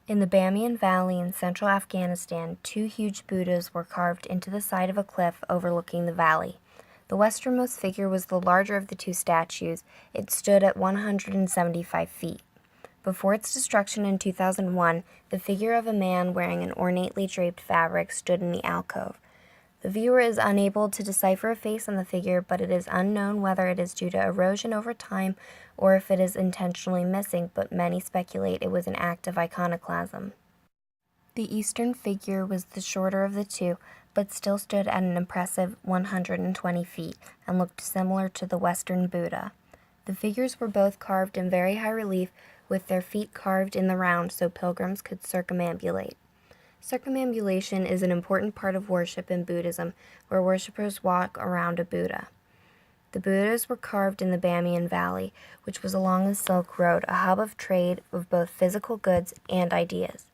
In the Bamiyan Valley in central Afghanistan, two huge Buddhas were carved into the side of a cliff overlooking the valley. The westernmost figure was the larger of the two statues. It stood at 175 feet. Before its destruction in 2001, the figure of a man wearing an ornately draped fabric stood in the alcove. The viewer is unable to decipher a face on the figure, but it is unknown whether it is due to erosion over time or if it is intentionally missing, but many speculate it was an act of iconoclasm. The eastern figure was the shorter of the two, but still stood at an impressive 120 feet and looked similar to the western Buddha. The figures were both carved in very high relief, with their feet carved in the round so pilgrims could circumambulate. Circumambulation is an important part of worship in Buddhism, where worshippers walk around a Buddha. The Buddhas were carved in the Bamiyan Valley, which was along the Silk Road, a hub of trade of both physical goods and ideas.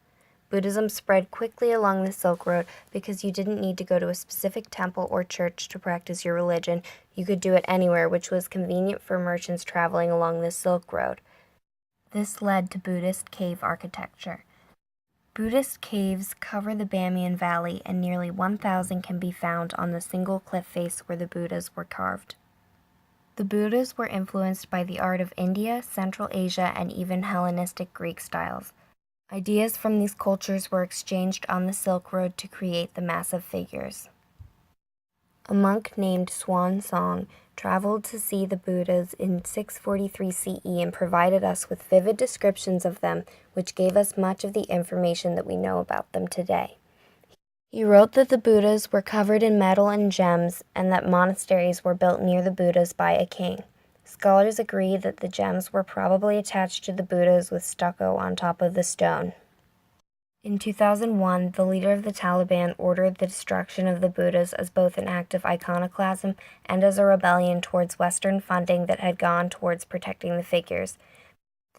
Buddhism spread quickly along the Silk Road because you didn't need to go to a specific temple or church to practice your religion. You could do it anywhere, which was convenient for merchants traveling along the Silk Road. This led to Buddhist cave architecture. Buddhist caves cover the Bamiyan Valley, and nearly 1,000 can be found on the single cliff face where the Buddhas were carved. The Buddhas were influenced by the art of India, Central Asia, and even Hellenistic Greek styles. Ideas from these cultures were exchanged on the Silk Road to create the massive figures. A monk named Swan Song traveled to see the Buddhas in 643 CE and provided us with vivid descriptions of them, which gave us much of the information that we know about them today. He wrote that the Buddhas were covered in metal and gems, and that monasteries were built near the Buddhas by a king. Scholars agree that the gems were probably attached to the Buddhas with stucco on top of the stone. In 2001, the leader of the Taliban ordered the destruction of the Buddhas as both an act of iconoclasm and as a rebellion towards Western funding that had gone towards protecting the figures.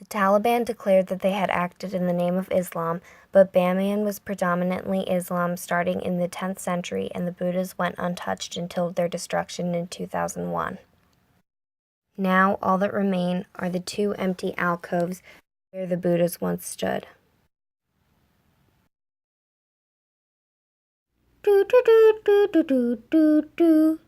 The Taliban declared that they had acted in the name of Islam, but Bamiyan was predominantly Islam starting in the 10th century, and the Buddhas went untouched until their destruction in 2001. Now all that remain are the two empty alcoves where the Buddhas once stood. Do do do do do do do do.